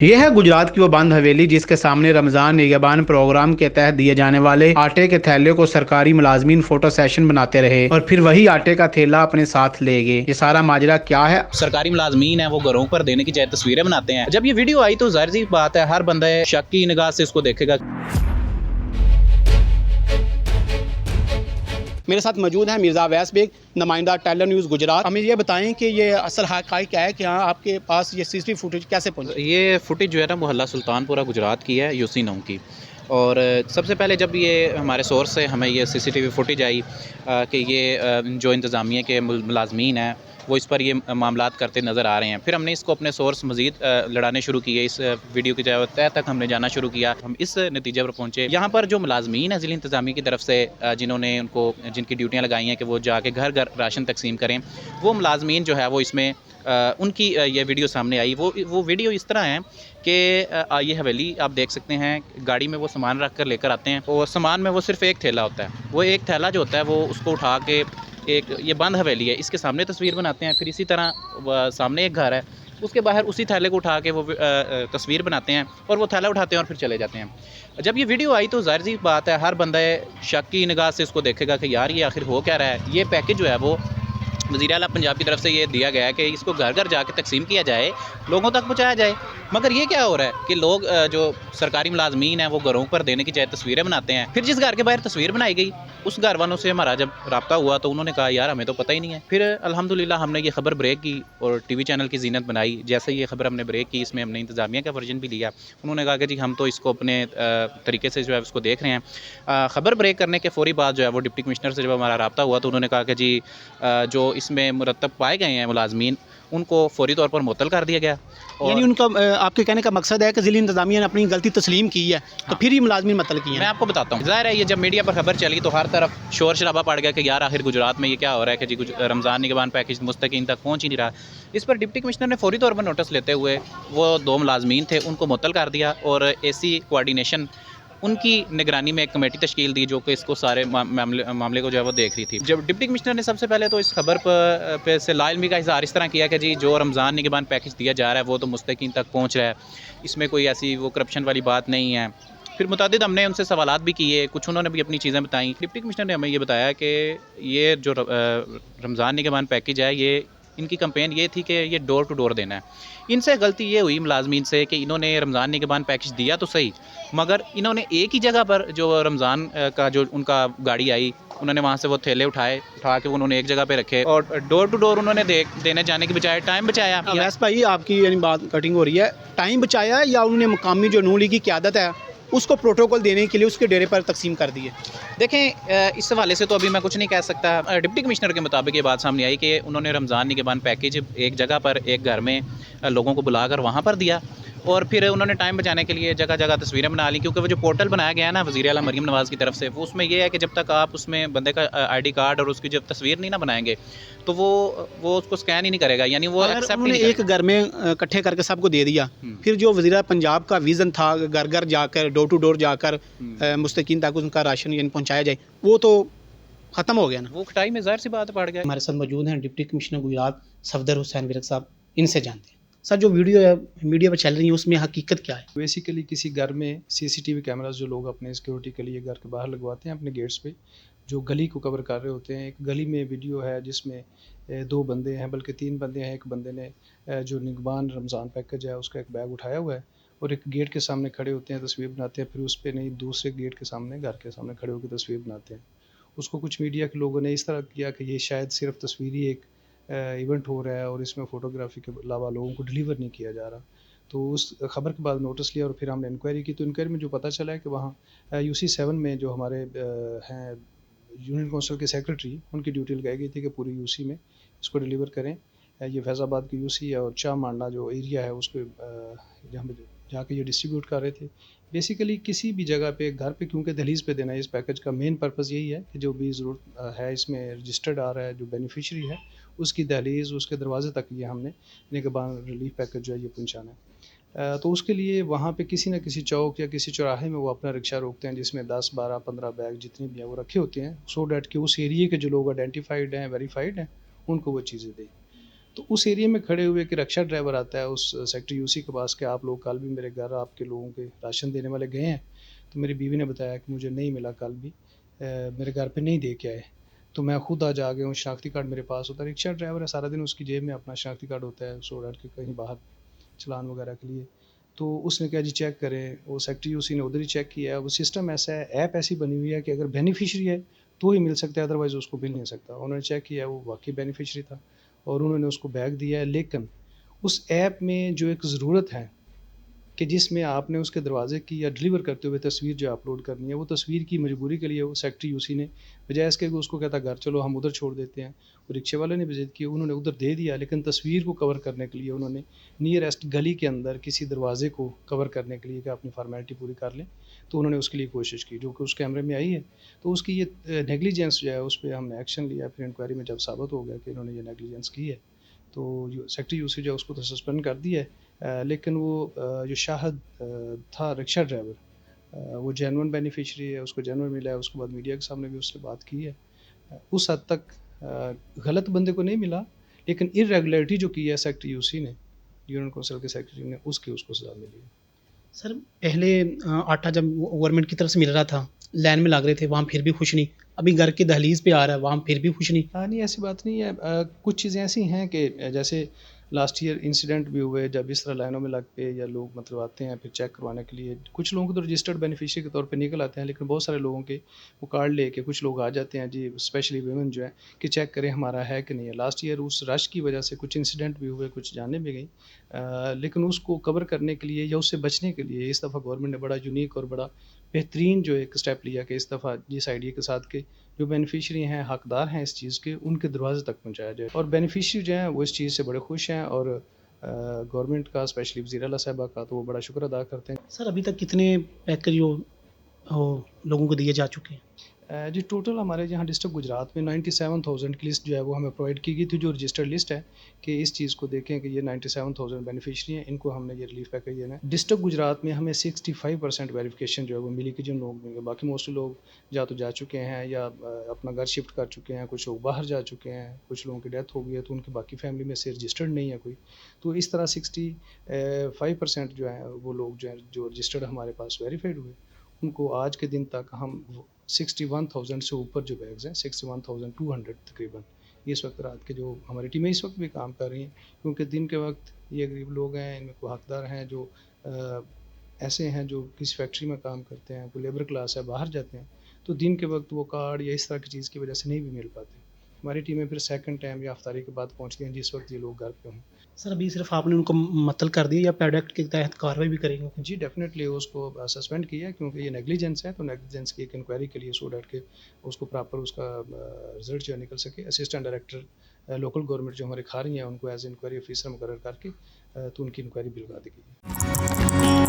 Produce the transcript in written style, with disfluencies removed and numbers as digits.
ये है गुजरात की वो बंद हवेली जिसके सामने रमजान निगहबान प्रोग्राम के तहत दिए जाने वाले आटे के थैले को सरकारी मुलाजमीन फोटो सेशन बनाते रहे और फिर वही आटे का थैला अपने साथ ले गए। ये सारा माजरा क्या है? सरकारी मुलाजमीन है वो घरों पर देने की बजाय तस्वीरें बनाते हैं। जब ये वीडियो आई तो जाहिर सी बात है हर बंदा शक की निगाह से इसको देखेगा। मेरे साथ मौजूद है मिर्ज़ा अवैस बेग, नुमाइंदा टेलर न्यूज़ गुजरात। हमें ये बताएं कि ये असल हक़ाइक़ क्या है कि यहाँ आपके पास ये सीसीटीवी फुटेज कैसे पहुँची? ये फुटेज जो है ना मोहल्ला सुल्तानपुरा गुजरात की है, यूसी 9 की। और सबसे पहले जब ये हमारे सोर्स से हमें ये सीसीटीवी फुटेज आई कि ये जो इंतज़ामिया के मुलाजमीन हैं वो इस पर ये मामलात करते नज़र आ रहे हैं। फिर हमने इसको अपने सोर्स मज़ीद लड़ाने शुरू किए। इस वीडियो की तह तक हमने जाना शुरू किया। हम इस नतीजे पर पहुँचे, यहाँ पर जो मुलाजमीन है ज़िला इंतज़ामिया की तरफ से जिन्होंने उनको जिनकी ड्यूटियाँ लगाई हैं कि वो जाके घर घर राशन तकसीम करें, वो मुलाजमीन जो है वो इसमें उनकी ये वीडियो सामने आई। वो वीडियो इस तरह है कि ये हवेली आप देख सकते हैं, गाड़ी में वो सामान रख कर लेकर आते हैं और सामान में वो सिर्फ़ एक थैला होता है। वो एक थैला जो होता है वो उसको उठा के एक ये बंद हवेली है इसके सामने तस्वीर बनाते हैं। फिर इसी तरह सामने एक घर है उसके बाहर उसी थैले को उठा के वो तस्वीर बनाते हैं और वो थैला उठाते हैं और फिर चले जाते हैं। जब ये वीडियो आई तो जाहिर सी बात है हर बंदा शक की निगाह से इसको देखेगा कि यार ये आखिर हो क्या रहा है। ये पैकेज जो है वो वज़ीर आला पंजाब की तरफ से ये दिया गया है कि इसको घर घर जाके तकसीम किया जाए, लोगों तक पहुँचाया जाए। मगर ये क्या हो रहा है कि लोग जो सरकारी मुलाजमीन हैं वो घरों पर देने की बजाय तस्वीरें बनाते हैं। फिर जिस घर के बाहर तस्वीर बनाई गई उस घर वालों से हमारा जब रब्ता हुआ तो उन्होंने कहा यार हमें तो पता ही नहीं है। फिर अल्हम्दुलिल्लाह हमने ये खबर ब्रेक की और टीवी चैनल की ज़ीनत बनाई। जैसे ये खबर हमने ब्रेक की इसमें हमने इंतज़ामिया का वर्जन भी लिया। उन्होंने कहा कि जी हम तो इसको अपने तरीके से जो है उसको देख रहे हैं। खबर ब्रेक करने के फ़ौरी बाद जो है वो डिप्टी कमिश्नर से जब हमारा रब्ता हुआ तो उन्होंने कहा कि जी जो इसमें मुरतब पाए गए हैं मुलाजमीन उनको फ़ौरी तौर पर मुअत्तल कर दिया गया। यानी उनका आपके कहने का मकसद है कि ज़िला इंतज़ामिया ने अपनी गलती तस्लीम की है, तो फिर ही मुलाजमीन मुअत्तल किए हैं। मैं आपको बताता हूँ, ज़ाहिर है ये जब मीडिया पर खबर चली तो हर तरफ शोर शराबा पड़ गया कि यार आखिर गुजरात में ये क्या हो रहा है कि जी रमज़ान निगहबान पैकेज मुस्तकीन तक पहुँच ही नहीं रहा। इस पर डिप्टी कमिश्नर ने फ़ौरी तौर पर नोटिस लेते हुए वो 2 मुलाजमीन थे उनको मुअत्तल कर दिया और एसी कोऑर्डिनेशन उनकी निगरानी में एक कमेटी तश्कील दी जो कि इसको सारे मामले को जो है वो देख रही थी। जब डिप्टी कमिश्नर ने सबसे पहले तो इस खबर पे से लाइल्मी का इज़हार इस तरह किया कि जी जो रमज़ान निगहबान पैकेज दिया जा रहा है वो तो मुस्तकीन तक पहुँच रहा है, इसमें कोई ऐसी वो करप्शन वाली बात नहीं है। फिर मुतअद्दिद हमने उनसे सवालात भी किए, कुछ उन्होंने भी अपनी चीज़ें बताई। डिप्टी कमिश्नर ने हमें ये बताया कि ये जो रमज़ान निगहबान पैकेज है ये इनकी कैंपेन ये थी कि ये डोर टू डोर देना है। इनसे गलती ये हुई मुलाजमीन से कि इन्होंने रमज़ान निगहबान पैकेज दिया तो सही, मगर इन्होंने एक ही जगह पर जो रमज़ान का जो उनका गाड़ी आई उन्होंने वहाँ से वो थैले उठा के उन्होंने एक जगह पे रखे और डोर टू डोर उन्होंने देने जाने की बजाय टाइम बचाया। अवैस भाई आपकी यानी बात कटिंग हो रही है, टाइम बचाया या उन्होंने मुकामी जो नून लीग की क़यादत है उसको प्रोटोकॉल देने के लिए उसके डेरे पर तकसीम कर दिए? देखें इस हवाले से तो अभी मैं कुछ नहीं कह सकता। डिप्टी कमिश्नर के मुताबिक ये बात सामने आई कि उन्होंने रमज़ान निगहबान पैकेज एक जगह पर एक घर में लोगों को बुलाकर वहाँ पर दिया और फिर उन्होंने टाइम बचाने के लिए जगह जगह तस्वीरें बना ली। क्योंकि वो जो पोर्टल बनाया गया है ना वज़ीर आला मरीम नवाज़ की तरफ से, वो उसमें ये है कि जब तक आप उसमें बंदे का आईडी कार्ड और उसकी जब तस्वीर नहीं ना बनाएंगे तो वो उसको स्कैन ही नहीं करेगा, यानी वो एक्सेप्ट नहीं एक घर में इकट्ठे करके सबको दे दिया। फिर जो वज़ीर पंजाब का विज़न था घर घर जाकर डोर टू डोर जाकर मुस्तकीन तक उनका राशन यानी पहुँचाया जाए, वो तो ख़त्म हो गया ना। वो खटाई में ज़ाहिर सी बात पड़ गया। हमारे साथ मौजूद हैं डिप्टी कमिश्नर गुजरात सफदर हुसैन विरक साहब, इनसे जानते हैं। सर जो वीडियो है मीडिया पर चल रही है उसमें हकीकत क्या है? बेसिकली किसी घर में सीसीटीवी कैमरास जो लोग अपने सिक्योरिटी के लिए घर के बाहर लगवाते हैं अपने गेट्स पे, जो गली को कवर कर रहे होते हैं। एक गली में वीडियो है जिसमें 2 बंदे हैं, बल्कि 3 बंदे हैं। एक बंदे ने जो निगहबान रमज़ान पैकेज है उसका एक बैग उठाया हुआ है और एक गेट के सामने खड़े होते हैं, तस्वीर बनाते हैं। फिर उस पर नहीं दूसरे गेट के सामने घर के सामने खड़े होकर तस्वीर बनाते हैं। उसको कुछ मीडिया के लोगों ने इस तरह किया कि ये शायद सिर्फ तस्वीरी एक इवेंट हो रहा है और इसमें फ़ोटोग्राफी के अलावा लोगों को डिलीवर नहीं किया जा रहा। तो उस खबर के बाद नोटिस लिया और फिर हमने इंक्वायरी की। तो इंक्वायरी में जो पता चला है कि वहाँ यूसी 7 में जो हमारे हैं यूनियन काउंसिल के सेक्रेटरी, उनकी ड्यूटी लगाई गई थी कि पूरी यूसी में इसको डिलीवर करें। ये फैज़ाबाद की यूसी है और चाह मांडा जो एरिया है उसको जहाँ पे जाके ये डिस्ट्रीब्यूट कर रहे थे। बेसिकली किसी भी जगह पे घर पे क्योंकि दहलीज़ पे देना है, इस पैकेज का मेन पर्पज़ यही है कि जो भी ज़रूरत है इसमें रजिस्टर्ड आ रहा है, जो बेनिफिशरी है उसकी दहलीज़ उसके दरवाज़े तक ये हमने निगहबान रिलीफ पैकेज जो है ये पहुँचाना है। तो उसके लिए वहाँ पे किसी न किसी चौक या किसी चौराहे में वो अपना रिक्शा रोकते हैं जिसमें 10, 12, 15 बैग जितने भी हैं वो रखे होते हैं, सो डैट कि उस एरिए के जो लोग आइडेंटिफाइड हैं, वेरीफाइड हैं, उनको वो चीज़ें दें। तो उस एरिया में खड़े हुए कि रिक्शा ड्राइवर आता है उस सेक्टर यूसी के पास कि आप लोग कल भी मेरे घर आपके लोगों के राशन देने वाले गए हैं, तो मेरी बीवी ने बताया कि मुझे नहीं मिला, कल भी मेरे घर पे नहीं दे के आए, तो मैं खुद आज आ गया हूँ, शनाख्ती कार्ड मेरे पास होता है। रिक्शा ड्राइवर है, सारा दिन उसकी जेब में अपना शनाख्ती कार्ड होता है सो डैट के कहीं बाहर चलान वगैरह के लिए। तो उसने कहा जी चेक करें, वो सेक्टर यूसी ने उधर ही चेक किया है। वो सिस्टम ऐसा है, ऐप ऐसी बनी हुई है कि अगर बेनिफिशरी है तो ही मिल सकता है, अदरवाइज़ उसको मिल नहीं सकता। उन्होंने चेक किया, वो वाकई बेनिफिशरी था और उन्होंने उसको बैग दिया है। लेकिन उस ऐप में जो एक ज़रूरत है कि जिसमें आपने उसके दरवाजे की या डिलीवर करते हुए तस्वीर जो अपलोड करनी है, वो तस्वीर की मजबूरी के लिए वो सेक्टर यूसी ने बजाय इसके कि उसको कहता घर चलो हम उधर छोड़ देते हैं, वो रिक्शे वाले ने भी ज़िद की, उन्होंने उधर दे दिया, लेकिन तस्वीर को कवर करने के लिए उन्होंने नियरेस्ट गली के अंदर किसी दरवाजे को कवर करने के लिए कि अपनी फॉर्मेलिटी पूरी कर लें, तो उन्होंने उसके लिए कोशिश की, जो कि उस कैमरे में आई है। तो उसकी ये नेगलिजेंस जो है उस पर हमने एक्शन लिया। फिर इंक्वायरी में जब साबित हो गया कि इन्होंने ये नेगलिजेंस की है, तो जो सेक्टर यूसी जो है उसको तो सस्पेंड कर दिया है। लेकिन वो जो शाहिद था रिक्शा ड्राइवर, वो जेन्युइन बेनिफिशरी है, उसको जेन्युइन मिला है। उसके बाद मीडिया के सामने भी उससे बात की है। उस हद तक गलत बंदे को नहीं मिला, लेकिन इर्रेगुलरिटी जो की है सेक्टर यूसी ने, यूनियन काउंसिल के सेक्रेटरी ने, उसकी उसको सज़ा मिली है। सर पहले आटा जब गवर्नमेंट की तरफ से मिल रहा था, लाइन में लग रहे थे, वहाँ फिर भी खुश नहीं। अभी घर की दहलीज पे आ रहा है, वहाँ फिर भी खुश नहीं। हाँ, नहीं ऐसी बात नहीं है। कुछ चीज़ें ऐसी हैं कि जैसे लास्ट ईयर इंसिडेंट भी हुए, जब इस तरह लाइनों में लग के या लोग मतलब आते हैं फिर चेक करवाने के लिए। कुछ लोगों को तो रजिस्टर्ड बेनिफिशियरी के तौर पे निकल आते हैं, लेकिन बहुत सारे लोगों के वो कार्ड लेके कुछ लोग आ जाते हैं जी, स्पेशली वुमेन जो है, कि चेक करें हमारा है कि नहीं है। लास्ट ईयर उस रश की वजह से कुछ इंसिडेंट भी हुए, कुछ जानें भी गई। लेकिन उसको कवर करने के लिए या उससे बचने के लिए इस दफ़ा गवर्नमेंट ने बड़ा यूनिक और बड़ा बेहतरीन जो एक स्टेप लिया कि इस दफ़ा जिस आइडिया के साथ के जो बेनिफिशियरी हैं, हकदार हैं इस चीज़ के, उनके दरवाजे तक पहुँचाया जाए। और बेनिफिशियरी जो हैं वो इस चीज़ से बड़े खुश हैं और गवर्नमेंट का, स्पेशली वज़ीर आला साहिबा का, तो वो बड़ा शुक्र अदा करते हैं। सर अभी तक कितने पैकेज हो लोगों को दिए जा चुके हैं? जी टोटल हमारे यहाँ डिस्ट्रिक्ट गुजरात में 97,000 की लिस्ट जो है वो हमें प्रोवाइड की गई थी, जो रजिस्टर्ड लिस्ट है, कि इस चीज़ को देखें कि ये 97,000 बेनिफिशरी हैं, इनको हमने ये रिलीफ पैकेज देना है। डिस्ट्रिक्ट गुजरात में हमें 65% वेरिफिकेशन जो है वो मिली कि जिन लोग मिलेंगे। बाकी मोस्टली लोग या तो जा चुके हैं या अपना घर शिफ्ट कर चुके हैं, कुछ लोग बाहर जा चुके हैं, कुछ लोगों की डेथ हो गई है तो उनकी बाकी फैमिली में से रजिस्टर्ड नहीं है कोई। तो इस तरह 65% जो है वो लोग जो हैं जो रजिस्टर्ड हमारे पास वेरीफाइड हुए, उनको आज के दिन तक हम 61,000 से ऊपर जो बैग्स हैं, 61,200 तकरीबन, ये इस वक्त रात के जो हमारी टीमें इस वक्त भी काम कर रही हैं, क्योंकि दिन के वक्त ये गरीब लोग हैं, इनमें कोई हकदार हैं जो ऐसे हैं जो किसी फैक्ट्री में काम करते हैं, कोई लेबर क्लास है, बाहर जाते हैं, तो दिन के वक्त वो कार्ड या इस तरह की चीज़ की वजह से नहीं भी मिल पाते। हमारी टीमें फिर सेकंड टाइम या अफ्तारी के बाद पहुँचती हैं जिस वक्त ये लोग घर पे हों। सर अभी सिर्फ आपने उनको मुअत्तल कर दिया या प्रोडक्ट के तहत कार्रवाई भी करेंगे? जी डेफ़िनेटली उसको सस्पेंड किया, क्योंकि ये नेग्लिजेंस है, तो नेग्लिजेंस की एक इंक्वायरी के लिए सो डैट के उसको प्रॉपर उसका रिजल्ट जो है निकल सके। असिस्टेंट डायरेक्टर लोकल गवर्नमेंट जो हमारे खा रही हैं, उनको एज इंक्वायरी ऑफिसर मुकर्रर करके तो उनकी इंक्वायरी भी लगा दी गई है।